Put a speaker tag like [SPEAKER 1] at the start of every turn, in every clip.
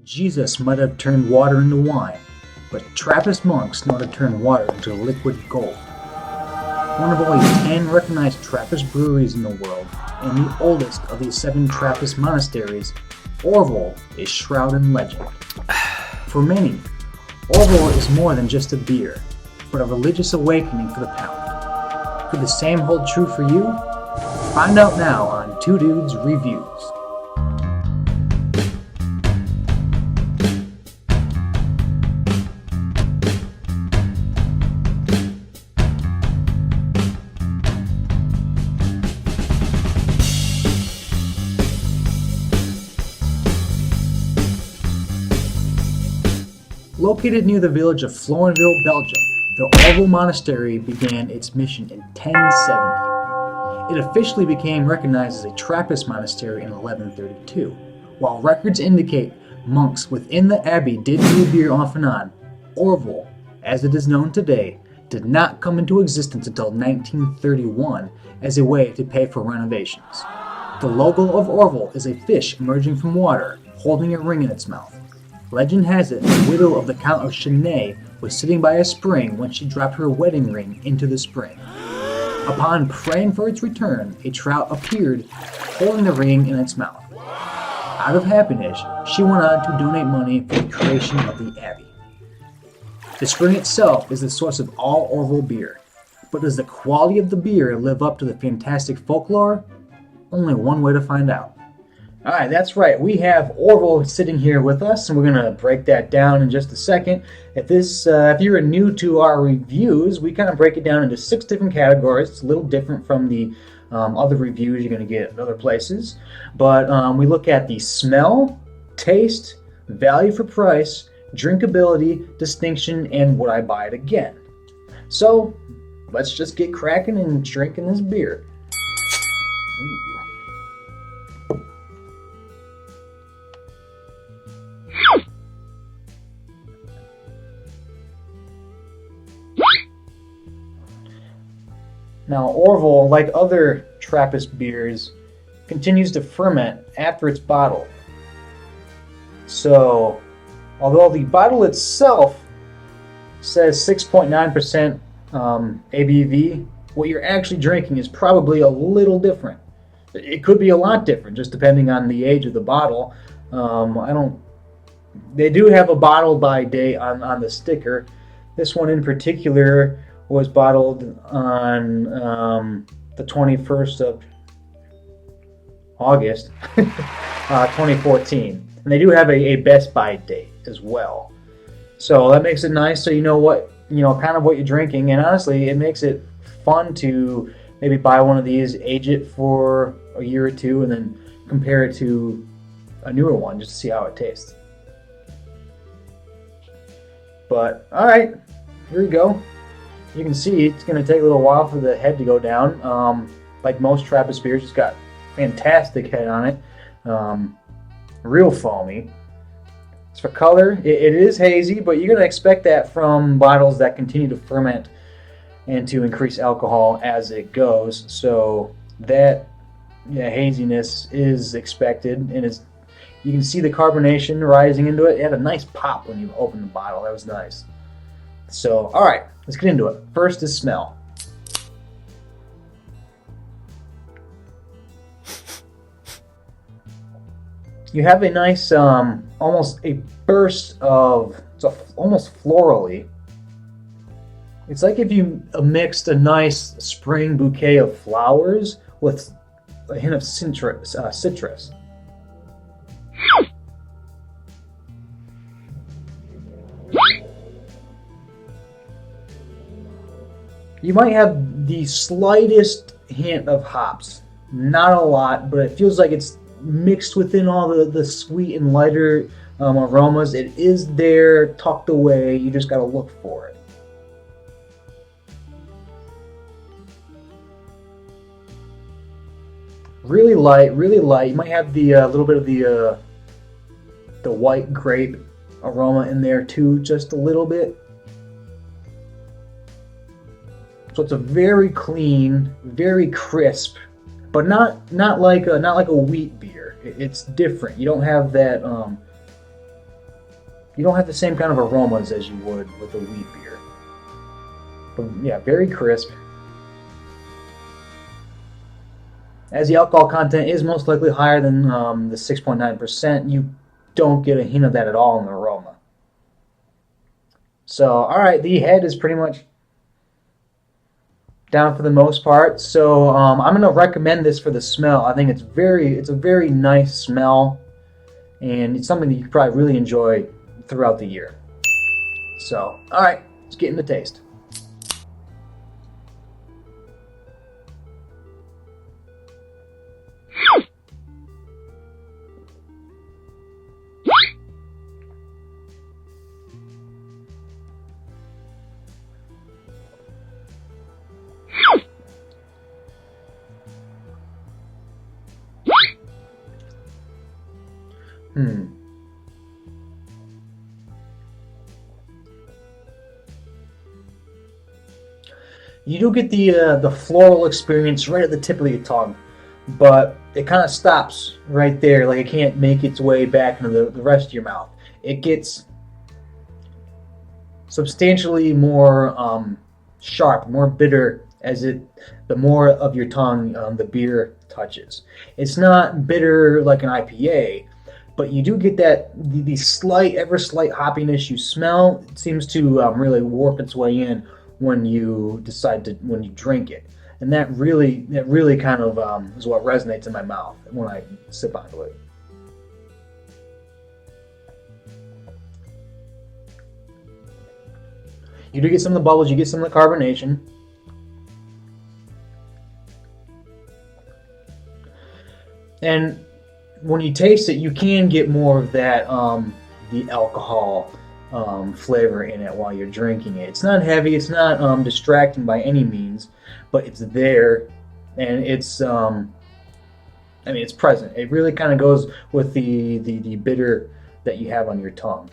[SPEAKER 1] Jesus might have turned water into wine, but Trappist monks know how to turn water into liquid gold. One of only 10 recognized Trappist breweries in the world, and the oldest of the 7 Trappist monasteries, Orval is shrouded in legend. For many, Orval is more than just a beer, but a religious awakening for the palate. Could the same hold true for you? Find out now on Two Dudes Reviews. Located near the village of Florenville, Belgium, the Orval Monastery began its mission in 1070. It officially became recognized as a Trappist monastery in 1132. While records indicate monks within the abbey did brew beer off and on, Orval, as it is known today, did not come into existence until 1931 as a way to pay for renovations. The logo of Orval is a fish emerging from water, holding a ring in its mouth. Legend has it the widow of the Count of Chennai was sitting by a spring when she dropped her wedding ring into the spring. Upon praying for its return, a trout appeared holding the ring in its mouth. Out of happiness, she went on to donate money for the creation of the abbey. The spring itself is the source of all Orval beer, but does the quality of the beer live up to the fantastic folklore? Only one way to find out. Alright, that's right. We have Orval sitting here with us, and we're going to break that down in just a second. If you're new to our reviews, we kind of break it down into 6 different categories. It's a little different from the other reviews you're going to get at other places. But we look at the smell, taste, value for price, drinkability, distinction, and would I buy it again? So, let's just get cracking and drinking this beer. Ooh. Now, Orval, like other Trappist beers, continues to ferment after it's bottled. So, although the bottle itself says 6.9% ABV, what you're actually drinking is probably a little different. It could be a lot different, just depending on the age of the bottle. They do have a bottle by date on the sticker. This one in particular was bottled on the 21st of August, 2014. And they do have a best by date as well. So that makes it nice so you know kind of what you're drinking. And honestly, it makes it fun to maybe buy one of these, age it for a year or two, and then compare it to a newer one just to see how it tastes. But, alright, here we go. You can see it's going to take a little while for the head to go down. Like most Trappist beers, it's got fantastic head on it. Real foamy. As for color, it is hazy, but you're going to expect that from bottles that continue to ferment and to increase alcohol as it goes. So that haziness is expected, and you can see the carbonation rising into it. It had a nice pop when you opened the bottle. That was nice. So, alright, let's get into it. First is smell. You have a nice, almost a burst of, almost florally. It's like if you mixed a nice spring bouquet of flowers with a hint of citrus. You might have the slightest hint of hops. Not a lot, but it feels like it's mixed within all the sweet and lighter aromas. It is there, tucked away. You just got to look for it. Really light, really light. You might have the little bit of the white grape aroma in there too, just a little bit. So it's a very clean, very crisp, but not like a wheat beer. It's different. You don't have that you don't have the same kind of aromas as you would with a wheat beer. But yeah, very crisp. As the alcohol content is most likely higher than the 6.9%, you don't get a hint of that at all in the aroma. So, all right, the head is pretty much down for the most part. So I'm going to recommend this for the smell. I think it's a very nice smell, and it's something that you could probably really enjoy throughout the year. So, all right, let's get into taste. You do get the floral experience right at the tip of your tongue, but it kind of stops right there. Like it can't make its way back into the rest of your mouth. It gets substantially more sharp, more bitter as the more of your tongue the beer touches. It's not bitter like an IPA, but you do get the slight, ever slight hoppiness you smell. It seems to really warp its way in when you when you drink it, and that really kind of is what resonates in my mouth when I sip onto it. You do get some of the bubbles, you get some of the carbonation. And when you taste it, you can get more of that the alcohol flavor in it while you're drinking it. It's not heavy, it's not distracting by any means, but it's there, and it's it's present. It really kind of goes with the bitter that you have on your tongue.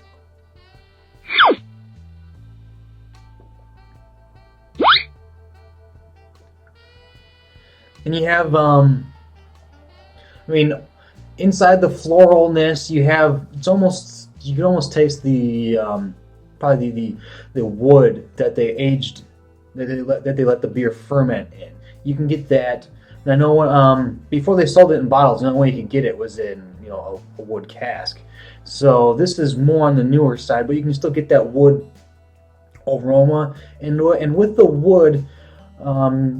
[SPEAKER 1] And you have inside the floralness, you can almost taste the probably the wood that they aged, that they let the beer ferment in. You can get that. And I know before they sold it in bottles, the only way you could get it was in a wood cask. So this is more on the newer side, but you can still get that wood aroma, and with the wood,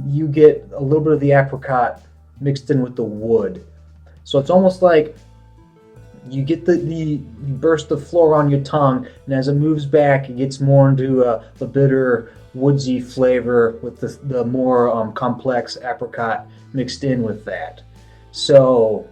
[SPEAKER 1] you get a little bit of the apricot mixed in with the wood. So it's almost like you get the burst of floor on your tongue, and as it moves back, it gets more into the bitter, woodsy flavor with the more complex apricot mixed in with that. So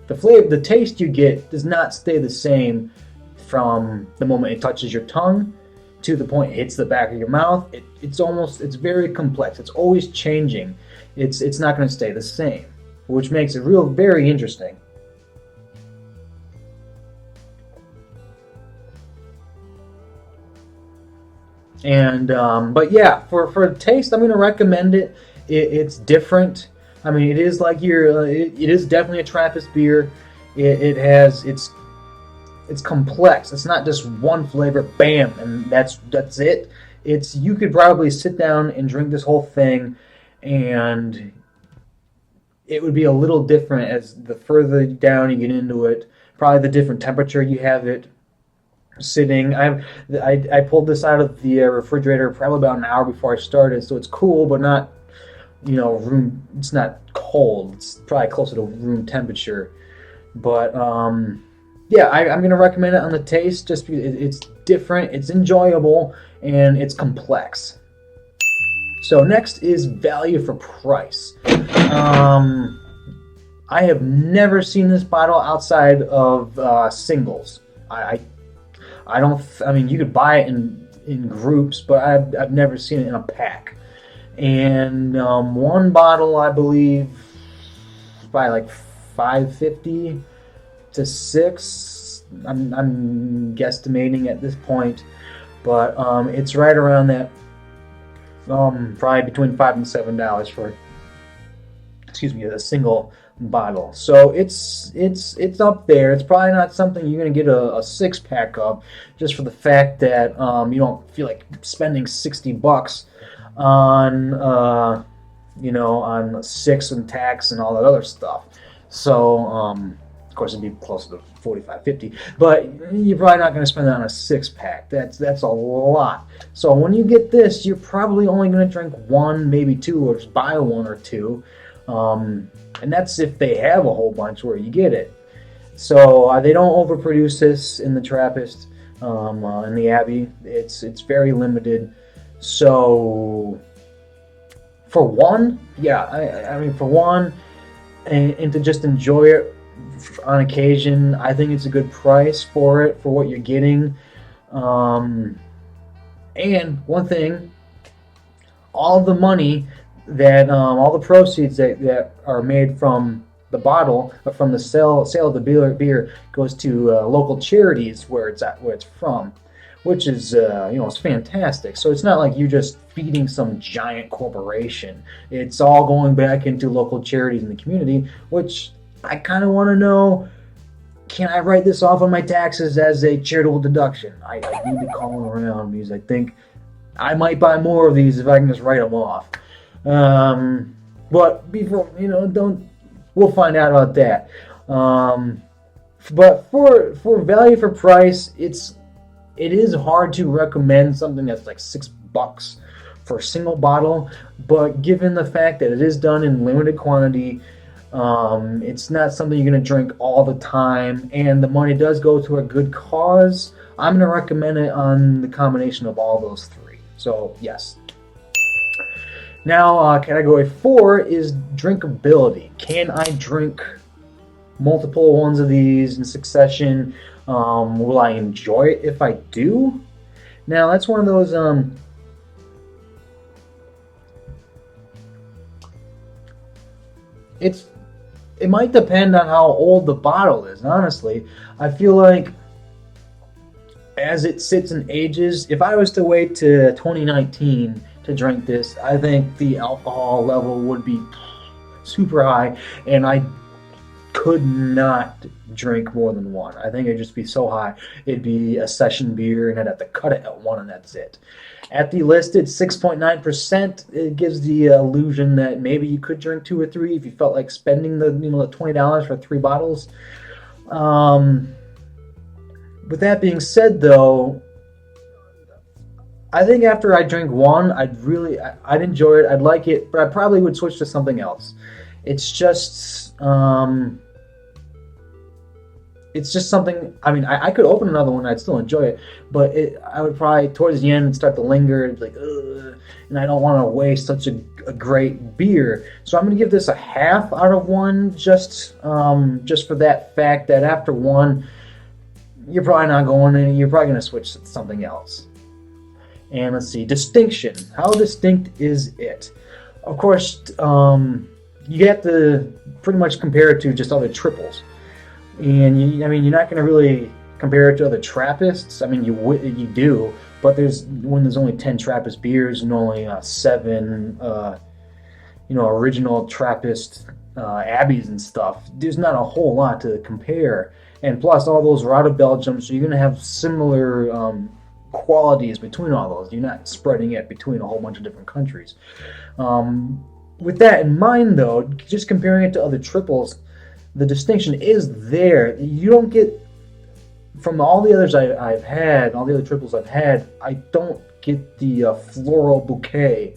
[SPEAKER 1] the taste you get does not stay the same from the moment it touches your tongue to the point it hits the back of your mouth. It's very complex. It's always changing. It's not going to stay the same, which makes it very interesting. And but yeah, for taste, I'm going to recommend it. It's different. It is like it is definitely a Trappist beer. It's complex. It's not just one flavor, bam, and that's it. You could probably sit down and drink this whole thing, and it would be a little different as the further down you get into it. Probably the different temperature you have it sitting. I pulled this out of the refrigerator probably about an hour before I started, so it's cool, but not room. It's not cold. It's probably closer to room temperature. But yeah, I'm gonna recommend it on the taste just because it's different, it's enjoyable, and it's complex. So next is value for price. I have never seen this bottle outside of singles. I don't. You could buy it in groups, but I've never seen it in a pack. And one bottle, I believe, by like $5.50 to $6. I'm guesstimating at this point, but it's right around that. Probably between $5 and $7 for, a single bottle. So it's up there. It's probably not something you're gonna get a six pack of, just for the fact that you don't feel like spending $60 on on six and tax and all that other stuff. So of course it'd be closer to 45, 50, but you're probably not going to spend that on a six pack. That's a lot. So when you get this, you're probably only going to drink one, maybe two, or just buy one or two. And that's if they have a whole bunch where you get it. So they don't overproduce this in the Trappist, in the Abbey. It's very limited. So for one, yeah, I mean for one, and to just enjoy it on occasion, I think it's a good price for it, for what you're getting. And one thing, all the money that all the proceeds that are made from the bottle, from the sale of the beer goes to local charities where it's from, which is it's fantastic. So it's not like you're just feeding some giant corporation. It's all going back into local charities in the community, which I kind of want to know, can I write this off on my taxes as a charitable deduction? I need to call them around because I think I might buy more of these if I can just write them off. But before, we'll find out about that. But for value for price, it is hard to recommend something that's like $6 for a single bottle. But given the fact that it is done in limited quantity, it's not something you're going to drink all the time, and the money does go to a good cause. I'm going to recommend it on the combination of all those three. So yes. Now, category 4 is drinkability. Can I drink multiple ones of these in succession? Will I enjoy it if I do? Now, that's one of those it might depend on how old the bottle is, honestly. I feel like as it sits and ages, if I was to wait to 2019 to drink this, I think the alcohol level would be super high, and I could not drink more than one. I think it'd just be so high. It'd be a session beer, and I'd have to cut it at one, and that's it. At the listed 6.9%, it gives the illusion that maybe you could drink two or three if you felt like spending the $20 for 3 bottles. With that being said, though, I think after I drink one, I'd enjoy it, I'd like it, but I probably would switch to something else. It's just something. I mean, I could open another one, I'd still enjoy it, but I would probably towards the end start to linger, like, ugh, and I don't want to waste such a great beer. So I'm going to give this a half out of 1, just for that fact that after one, you're probably not going in. You're probably going to switch to something else. And let's see, distinction. How distinct is it? Of course, you have to pretty much compare it to just other triples. And you're not going to really compare it to other Trappists. I mean, you do, but when there's only 10 Trappist beers and only 7, original Trappist abbeys and stuff. There's not a whole lot to compare. And plus, all those are out of Belgium, so you're going to have similar qualities between all those. You're not spreading it between a whole bunch of different countries. With that in mind, though, just comparing it to other triples, the distinction is there. You don't get, from all the others I've had, all the other triples I've had, I don't get the floral bouquet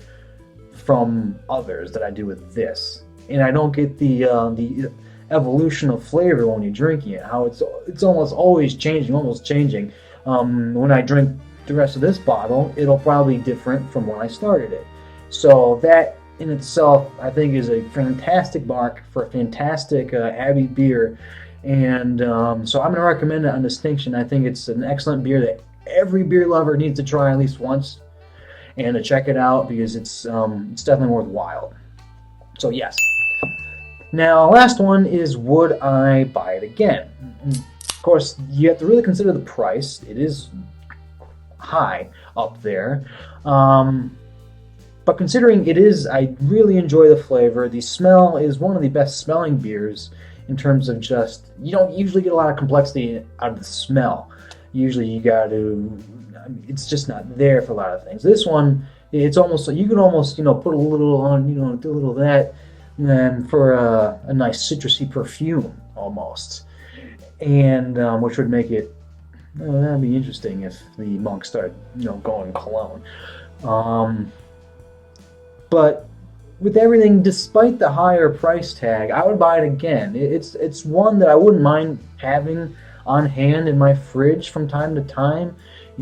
[SPEAKER 1] from others that I do with this. And I don't get the evolution of flavor when you're drinking it, how it's almost always changing, when I drink the rest of this bottle, it'll probably be different from when I started it. So that in itself, I think, is a fantastic mark for a fantastic Abbey beer. And so I'm going to recommend it on distinction. I think it's an excellent beer that every beer lover needs to try at least once and to check it out, because it's definitely worthwhile. So yes. Now, last one is, would I buy it again? Of course, you have to really consider the price. It is high up there. But considering it is, I really enjoy the flavor. The smell is one of the best smelling beers in terms of just, you don't usually get a lot of complexity out of the smell. Usually you got to, it's just not there for a lot of things. This one, it's almost, you can almost, put a little on, do a little of that, and then for a nice citrusy perfume almost. And which would make it, that'd be interesting if the monks started, going cologne. But with everything, despite the higher price tag, I would buy it again. It's one that I wouldn't mind having on hand in my fridge from time to time.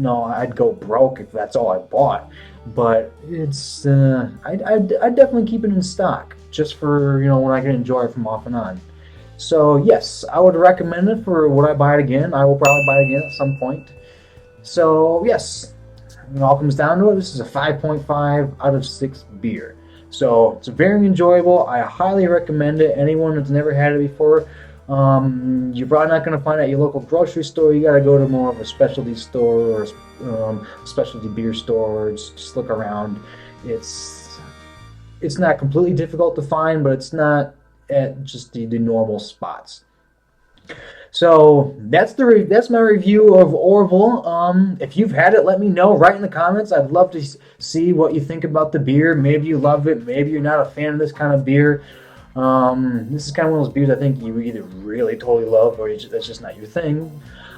[SPEAKER 1] I'd go broke if that's all I bought. But it's I'd definitely keep it in stock just for when I can enjoy it from off and on. So yes, I would recommend it for would I buy it again. I will probably buy it again at some point. So yes, it all comes down to it. This is a 5.5 out of 6 beer. So it's very enjoyable. I highly recommend it. Anyone that's never had it before, you're probably not going to find it at your local grocery store. You got to go to more of a specialty store or specialty beer store, or just look around. It's not completely difficult to find, but it's not at just the normal spots. So that's my review of Orval. If you've had it, let me know. Write in the comments. I'd love to see what you think about the beer. Maybe you love it. Maybe you're not a fan of this kind of beer. This is kind of one of those beers I think you either really totally love or that's just not your thing.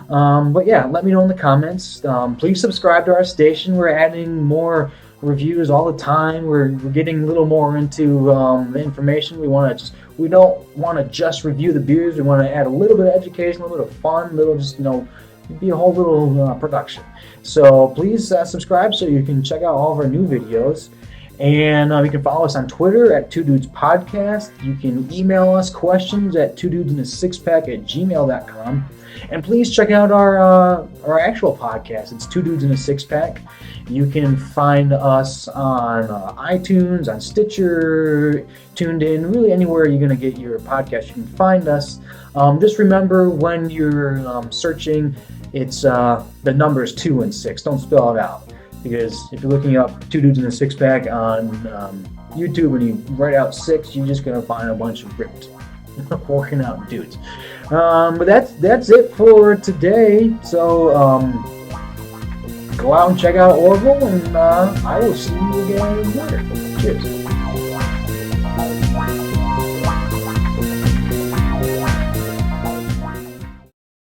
[SPEAKER 1] But yeah, let me know in the comments. Please subscribe to our station. We're adding more reviews all the time. We're getting a little more into the information. We don't want to just review the beers. We want to add a little bit of education, a little bit of fun, be a whole little production. So please subscribe so you can check out all of our new videos. And you can follow us on Twitter at 2dudespodcast. You can email us questions at 2dudesinasixpack@gmail.com. And please check out our actual podcast. It's 2 Dudes in a Six Pack. You can find us on iTunes, on Stitcher, Tuned In, really anywhere you're going to get your podcast, you can find us. Just remember when you're searching, it's the numbers 2 and 6. Don't spell it out. Because if you're looking up 2 Dudes in a Six Pack on YouTube and you write out 6, you're just going to find a bunch of ripped working out dudes. But that's it for today. So go out and check out Orval, and I will see you again later. Cheers.